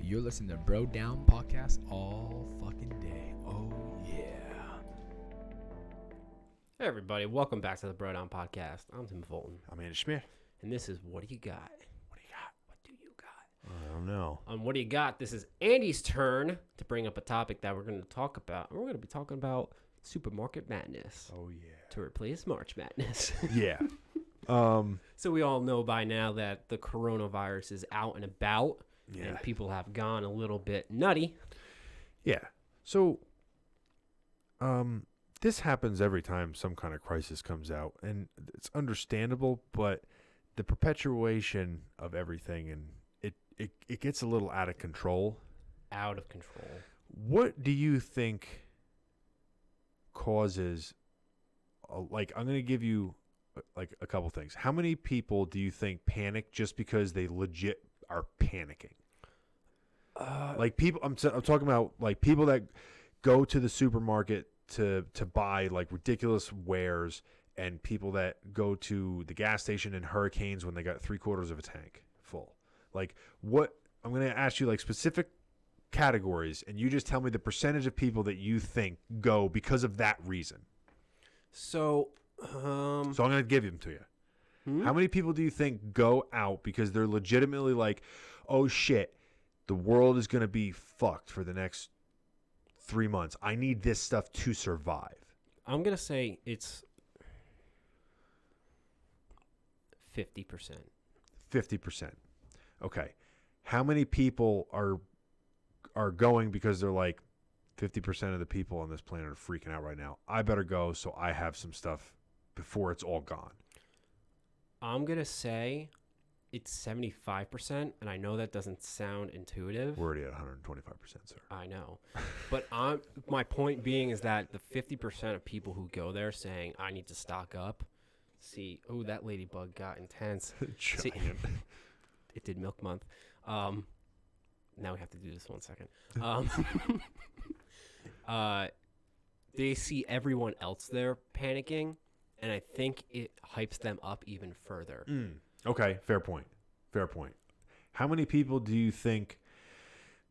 You're listening to Bro Down Podcast all fucking day. Oh, yeah. Hey everybody, welcome back to the Bro Down Podcast. I'm Tim Fulton. I'm Andy Schmidt. And this is What Do You Got? What do you got? What do you got? I don't know. On What Do You Got, this is Andy's turn to bring up a topic that we're going to talk about. We're going to be talking about Supermarket Madness. Oh, yeah. To replace March Madness. Yeah. So we all know by now that the coronavirus is out and about. Yeah. And people have gone a little bit nutty. Yeah. So, this happens every time some kind of crisis comes out, and it's understandable, but the perpetuation of everything, and it gets a little out of control. Out of control. What do you think causes, I'm going to give you, a couple things. How many people do you think panic just because they legit are panicking? People, I'm talking about like people that go to the supermarket to buy like ridiculous wares, and people that go to the gas station in hurricanes when they got 3/4 of a tank full. Like, what I'm going to ask you, like, specific categories, and you just tell me the percentage of people that you think go because of that reason. So I'm going to give them to you. How many people do you think go out because they're legitimately like, oh shit, the world is going to be fucked for the next 3 months. I need this stuff to survive. I'm going to say it's 50%. 50%. Okay. How many people are going because they're like, 50% of the people on this planet are freaking out right now. I better go so I have some stuff before it's all gone. I'm going to say it's 75%, and I know that doesn't sound intuitive. We're already at 125%, sir. I know. But my point being is that the 50% of people who go there saying, I need to stock up, see, oh, that ladybug got intense. See, it did Milk Month. Now we have to do this 1 second. They see everyone else there panicking, and I think it hypes them up even further. Okay, fair point. Fair point. How many people do you think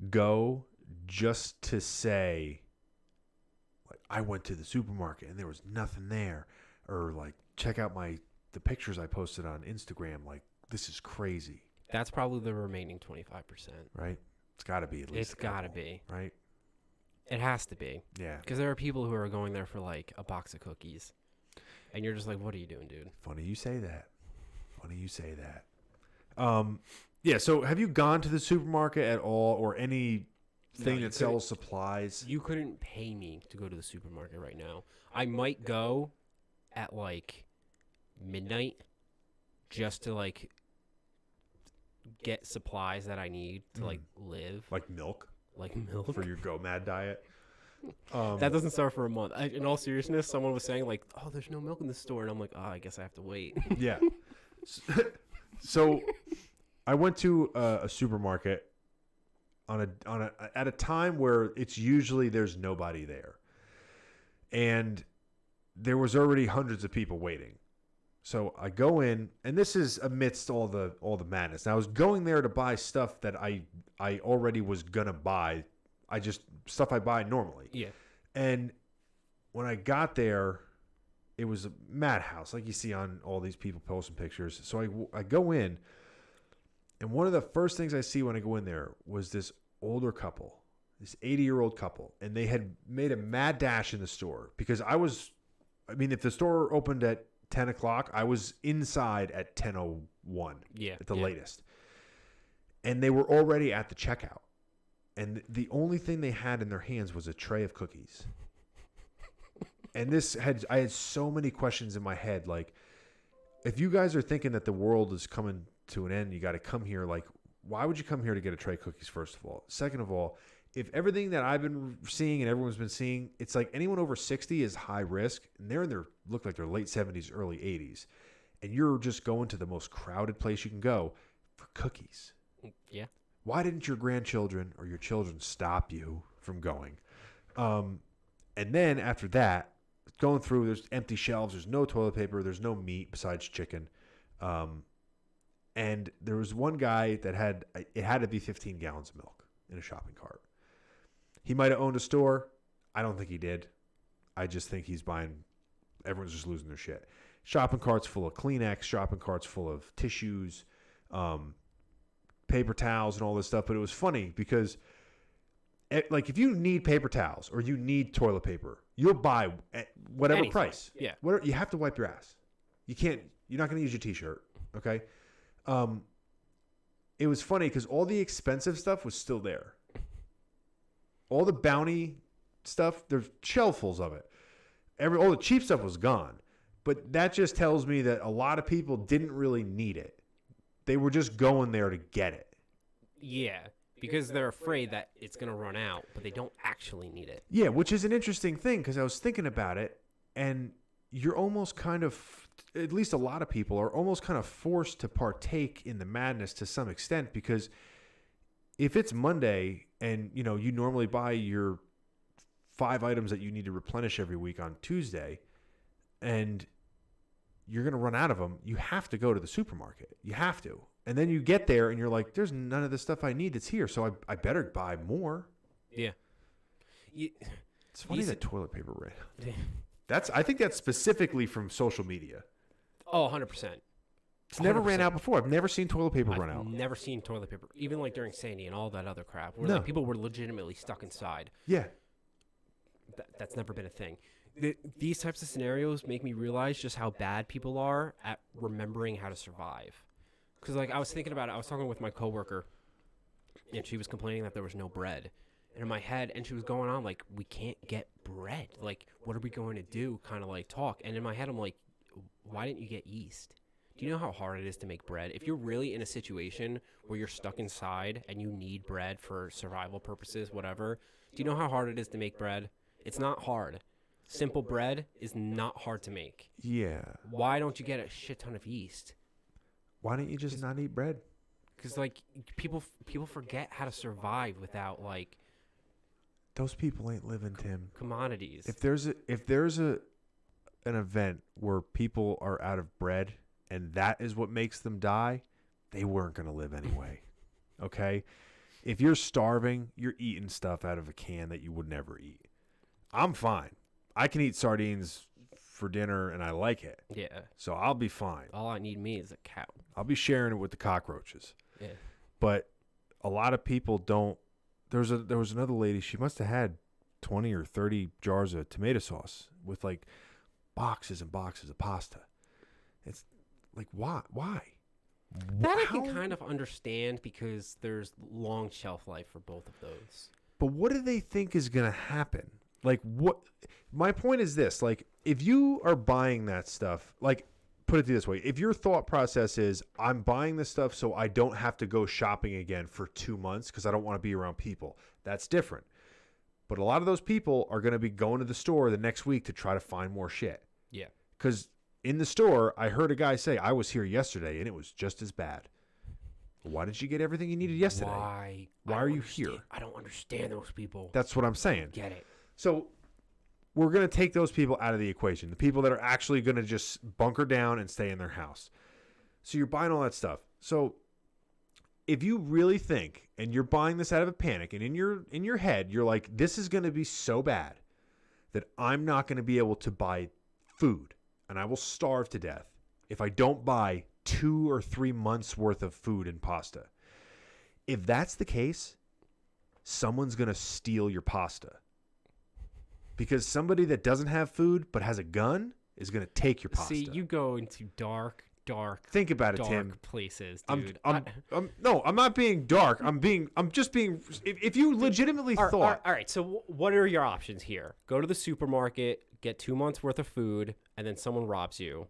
go just to say, like, I went to the supermarket and there was nothing there, or like, check out the pictures I posted on Instagram, like, this is crazy. That's probably the remaining 25%. Right? It's got to be at least. It's got to be. Right? It has to be. Yeah. Because there are people who are going there for like a box of cookies. And you're just like, what are you doing, dude? Funny you say that. Yeah, so have you gone to the supermarket at all, or anything that sells supplies? You couldn't pay me to go to the supermarket right now. I might go at like midnight just to like get supplies that I need to like live. Like milk? Like milk? For your Go Mad diet? That doesn't start for a month. In all seriousness, someone was saying like, oh, there's no milk in the store. And I'm like, oh, I guess I have to wait. Yeah. So I went to a supermarket at a time where it's usually there's nobody there. And there was already hundreds of people waiting. So I go in, and this is amidst all the madness. Now, I was going there to buy stuff that I already was gonna buy. Stuff I buy normally. Yeah. And when I got there, it was a madhouse, like you see on all these people posting pictures. So I go in, and one of the first things I see when I go in there was this older couple, this 80-year-old couple, and they had made a mad dash in the store because if the store opened at 10 o'clock, I was inside at 10:01 at the latest. And they were already at the checkout. And the only thing they had in their hands was a tray of cookies. And I had so many questions in my head. Like, if you guys are thinking that the world is coming to an end, you got to come here. Like, why would you come here to get a tray of cookies, first of all? Second of all, if everything that I've been seeing and everyone's been seeing, it's like anyone over 60 is high risk, and they're in their, look like their late 70s, early 80s. And you're just going to the most crowded place you can go for cookies. Yeah. Why didn't your grandchildren or your children stop you from going? And then after that, going through, there's empty shelves. There's no toilet paper. There's no meat besides chicken. And there was one guy that had to be 15 gallons of milk. in a shopping cart. He might have owned a store. I don't think he did. I just think he's buying. Everyone's just losing their shit. Shopping carts full of Kleenex, shopping carts full of tissues, paper towels, and all this stuff. But it was funny because, like, if you need paper towels or you need toilet paper, you'll buy at whatever Anything. price. Yeah. Whatever, you have to wipe your ass. You can't. You're not going to use your T-shirt. Okay. It was funny because all the expensive stuff was still there. All the Bounty stuff, there's shelffuls of it. All the cheap stuff was gone. But that just tells me that a lot of people didn't really need it. They were just going there to get it. Yeah, because they're afraid that it's going to run out, but they don't actually need it. Yeah, which is an interesting thing because I was thinking about it, and you're almost kind of, at least a lot of people are almost kind of forced to partake in the madness to some extent, because if it's Monday and, you know, you normally buy your 5 items that you need to replenish every week on Tuesday, and you're going to run out of them, you have to go to the supermarket. You have to. And then you get there and you're like, there's none of the stuff I need that's here, so I better buy more. Yeah. It's funny that toilet paper ran. I think that's specifically from social media. Oh, 100%. It's never ran out before. I've never seen toilet paper run out. I've never seen toilet paper, even like during Sandy and all that other crap, where No. like, people were legitimately stuck inside. Yeah. That's never been a thing. These types of scenarios make me realize just how bad people are at remembering how to survive. Because like I was thinking about it, I was talking with my coworker, and she was complaining that there was no bread. And in my head, and she was going on like, we can't get bread. Like, what are we going to do? Kind of like talk. And in my head, I'm like, why didn't you get yeast? Do you know how hard it is to make bread? If you're really in a situation where you're stuck inside and you need bread for survival purposes, whatever, do you know how hard it is to make bread? It's not hard. Simple bread is not hard to make. Yeah. Why don't you get a shit ton of yeast? Why don't you just not eat bread? Because like people forget how to survive without like Those people ain't living, Tim. commodities. If there's an event where people are out of bread and that is what makes them die, they weren't going to live anyway. Okay? If you're starving, you're eating stuff out of a can that you would never eat. I'm fine. I can eat sardines for dinner and I like it. Yeah. So I'll be fine. All I need me is a cow. I'll be sharing it with the cockroaches. Yeah. But a lot of people don't. There was another lady, she must have had 20 or 30 jars of tomato sauce with like boxes and boxes of pasta. It's like, why? That I can kind of understand because there's long shelf life for both of those. But what do they think is going to happen? Like, what? My point is this. Like, if you are buying that stuff, like, put it this way. If your thought process is, I'm buying this stuff so I don't have to go shopping again for 2 months because I don't want to be around people, that's different. But a lot of those people are going to be going to the store the next week to try to find more shit. Yeah. Because in the store, I heard a guy say, I was here yesterday and it was just as bad. Why didn't you get everything you needed yesterday? Why are you here? I don't understand those people. That's what I'm saying. Get it. So we're going to take those people out of the equation, the people that are actually going to just bunker down and stay in their house. So you're buying all that stuff. So if you really think, and you're buying this out of a panic, and in your head, you're like, this is going to be so bad that I'm not going to be able to buy food, and I will starve to death if I don't buy 2 or 3 months worth of food and pasta. If that's the case, someone's going to steal your pasta. Because somebody that doesn't have food but has a gun is going to take your pasta. See, you go into dark Think about it, Tim. places, dude. I'm not being dark. I'm just being. If you legitimately thought. All right. So what are your options here? Go to the supermarket, get 2 months worth of food, and then someone robs you,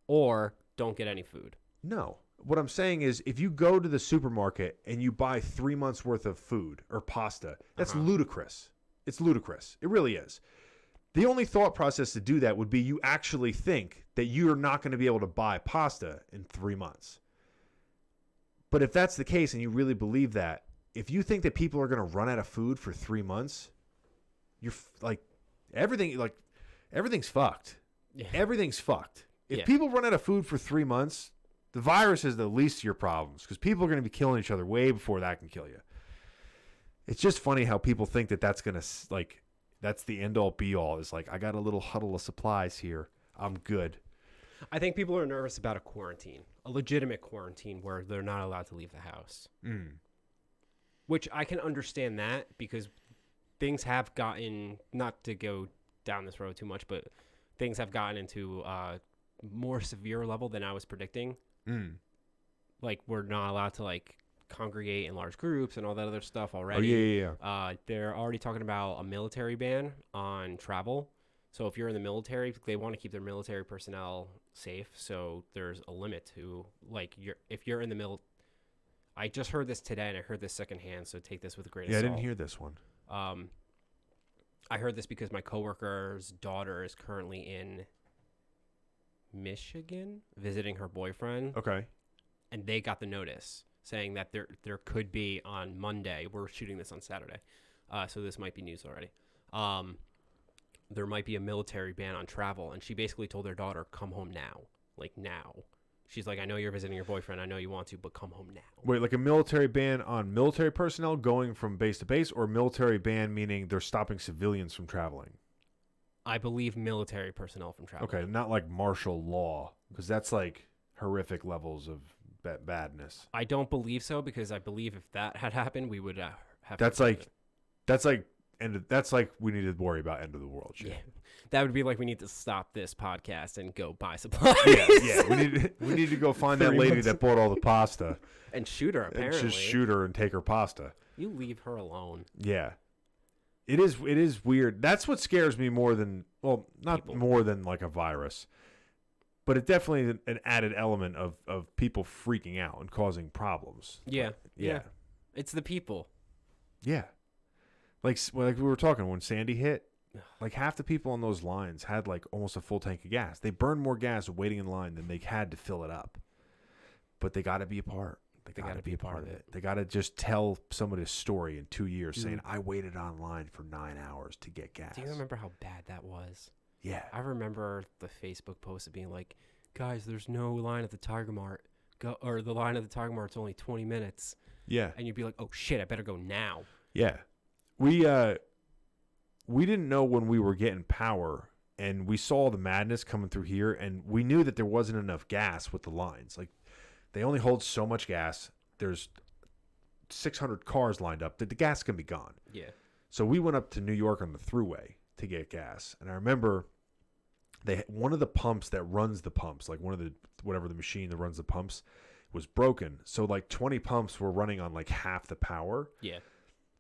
or don't get any food. No. What I'm saying is, if you go to the supermarket and you buy 3 months worth of food or pasta, that's ludicrous. It's ludicrous. It really is. The only thought process to do that would be you actually think that you're not going to be able to buy pasta in 3 months. But if that's the case and you really believe that, if you think that people are going to run out of food for 3 months, you're everything's fucked. Yeah. Everything's fucked. If Yeah. people run out of food for 3 months, the virus is the least of your problems because people are going to be killing each other way before that can kill you. It's just funny how people think that that's gonna like that's the end all be all. Is like I got a little huddle of supplies here. I'm good. I think people are nervous about a quarantine, a legitimate quarantine where they're not allowed to leave the house. Which I can understand that because things have gotten, not to go down this road too much, but things have gotten into a more severe level than I was predicting. Like we're not allowed to like congregate in large groups and all that other stuff already. Oh yeah. They're already talking about a military ban on travel. So if you're in the military, they want to keep their military personnel safe. So there's a limit to like if you're in the I just heard this today and I heard this secondhand. So take this with a grain of salt. Yeah, I didn't hear this one. I heard this because my coworker's daughter is currently in Michigan visiting her boyfriend. Okay. And they got the notice saying that there could be on Monday. We're shooting this on Saturday. So this might be news already. There might be a military ban on travel. And she basically told their daughter, come home now. Like now. She's like, I know you're visiting your boyfriend. I know you want to, but come home now. Wait, like a military ban on military personnel going from base to base, or military ban meaning they're stopping civilians from traveling? I believe military personnel from traveling. Okay, not like martial law, because that's like horrific levels of badness. I don't believe so, because I believe if that had happened, we would have. That's like we need to worry about end of the world shit. Yeah. That would be like we need to stop this podcast and go buy supplies. Yeah. We need to go find that lady that bought all the pasta and shoot her. Apparently, and just shoot her and take her pasta. You leave her alone. Yeah, it is weird. That's what scares me more than not people. More than like a virus, but it definitely an added element of people freaking out and causing problems. Yeah. It's the people. Yeah, like we were talking when Sandy hit. Like half the people on those lines had like almost a full tank of gas. They burned more gas waiting in line than they had to fill it up. But they got to be a part. They got to be a part of it. They got to just tell somebody's story in 2 years saying, I waited online for 9 hours to get gas. Do you remember how bad that was? Yeah. I remember the Facebook post of being like, guys, there's no line at the Tiger Mart. Or the line at the Tiger Mart's only 20 minutes. Yeah. And you'd be like, oh, shit, I better go now. Yeah. We didn't know when we were getting power, and we saw the madness coming through here, and we knew that there wasn't enough gas with the lines. Like, they only hold so much gas. There's 600 cars lined up. The gas can be gone. Yeah. So we went up to New York on the thruway to get gas, and I remember one of the pumps that runs the pumps, like whatever the machine that runs the pumps, was broken. So like 20 pumps were running on like half the power. Yeah.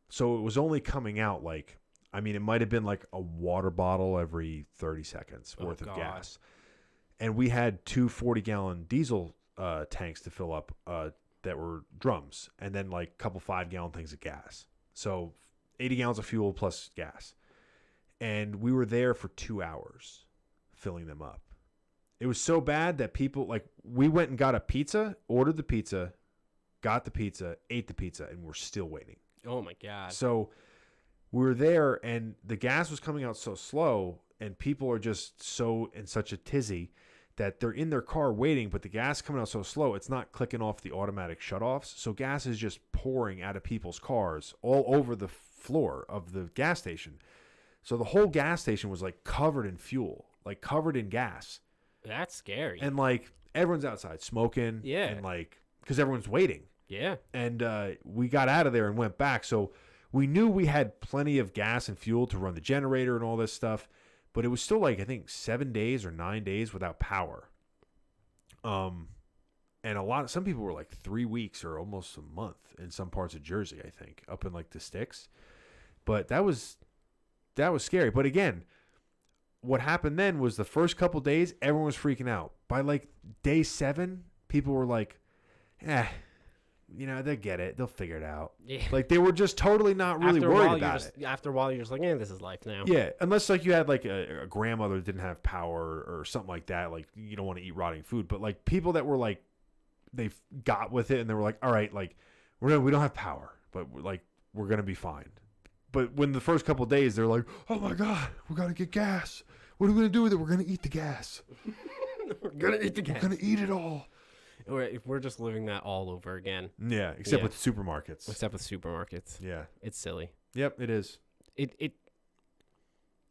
So it was only coming out like. I mean, it might have been like a water bottle every 30 seconds worth of gas. And we had 2 40-gallon diesel tanks to fill up that were drums, and then like a couple 5-gallon things of gas. So 80 gallons of fuel plus gas. And we were there for 2 hours filling them up. It was so bad that people, like, we went and got a pizza, ordered the pizza, got the pizza, ate the pizza, and we're still waiting. Oh, my God. So we were there, and the gas was coming out so slow, and people are just so in such a tizzy that they're in their car waiting, but the gas coming out so slow, it's not clicking off the automatic shutoffs. So gas is just pouring out of people's cars all over the floor of the gas station. So the whole gas station was like covered in fuel, like covered in gas. That's scary. And like everyone's outside smoking. Yeah. And like, because everyone's waiting. Yeah. And we got out of there and went back. So we knew we had plenty of gas and fuel to run the generator and all this stuff, but it was still like, I think 7 days or 9 days without power. And some people were like 3 weeks or almost a month in some parts of Jersey, I think, up in like the sticks. But that was scary. But again, what happened then was the first couple days, everyone was freaking out. By like day 7, people were like, they'll get it. They'll figure it out. Yeah. Like they were just totally not really worried about it. After a while, you're just like, this is life now. Yeah. Unless like you had like a grandmother that didn't have power or something like that. Like you don't want to eat rotting food. But like people that were like, they got with it and they were like, all right, like we don't have power, but we're going to be fine. But when the first couple of days, they're like, oh my God, we got to get gas. What are we going to do with it? We're going to eat the gas. We're going to eat the gas. We're going to eat it all. We're just living that all over again. Yeah, except Yeah. with supermarkets. Except with supermarkets. Yeah. It's silly. Yep, it is.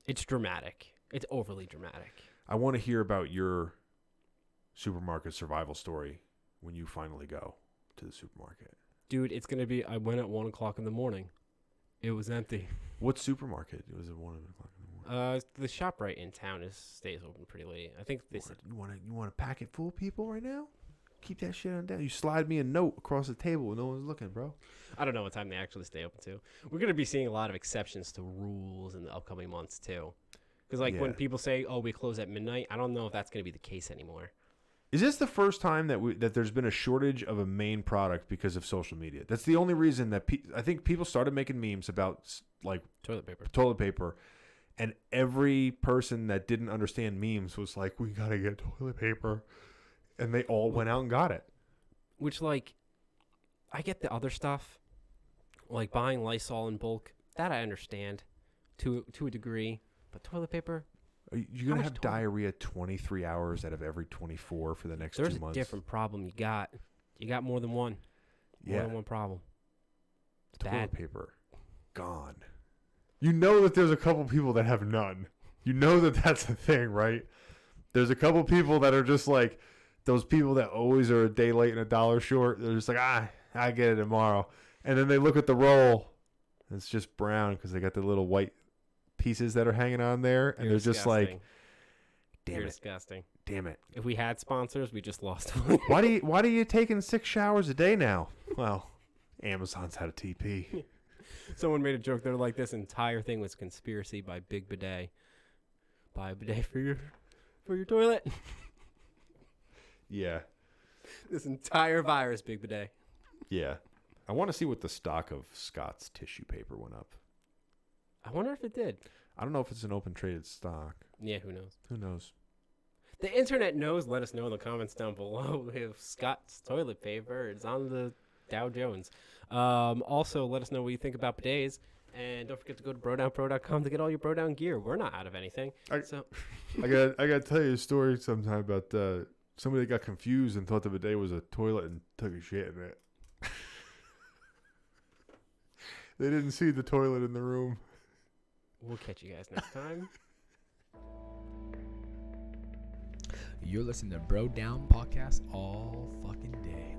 It's dramatic. It's overly dramatic. I want to hear about your supermarket survival story when you finally go to the supermarket. Dude, it's going to be, I went at 1 o'clock in the morning. It was empty. What supermarket? Was it 1 o'clock in the morning? The shop right in town stays open pretty late. I think they said, You want to pack it full of people right now? Keep that shit on down. You slide me a note across the table when no one's looking, bro. I don't know what time they actually stay open to. We're going to be seeing a lot of exceptions to rules in the upcoming months too. Because when Yeah. people say, "Oh, we close at midnight," I don't know if that's going to be the case anymore. Is this the first time that there's been a shortage of a main product because of social media? That's the only reason that I think people started making memes about toilet paper, and every person that didn't understand memes was like, "We gotta get toilet paper," and they all went out and got it. Which, I get the other stuff, like buying Lysol in bulk. That I understand, to a degree. But toilet paper, Are you How gonna much have diarrhea 23 hours out of every 24 for the next 2 there's months? a different problem. You got more than one. More Yeah. than one problem. It's Toilet bad. paper gone. You know that there's a couple people that have none. You know that that's the thing, right? There's a couple people that are just like those people that always are a day late and a dollar short. They're just like, I get it tomorrow. And then they look at the roll, and it's just brown because they got the little white pieces that are hanging on there, and You're they're just like, disgusting. damn You're it, disgusting. damn it. If we had sponsors, we just lost one. Why do you taking 6 showers a day now? Well, Amazon's had a TP. Someone made a joke. They're like, this entire thing was conspiracy by Big Bidet. Buy a bidet for your toilet. Yeah. This entire virus, Big Bidet. Yeah. I want to see what the stock of Scott's tissue paper went up. I wonder if it did. I don't know if it's an open traded stock. Yeah, who knows? Who knows? The internet knows. Let us know in the comments down below if Scott's toilet paper is on the Dow Jones. Also, let us know what you think about bidets. And don't forget to go to brodownpro.com to get all your Brodown gear. We're not out of anything. I gotta tell you a story sometime about somebody that got confused and thought the bidet was a toilet and took a shit in it. They didn't see the toilet in the room. We'll catch you guys next time. You're listening to Bro Down Podcast all fucking day.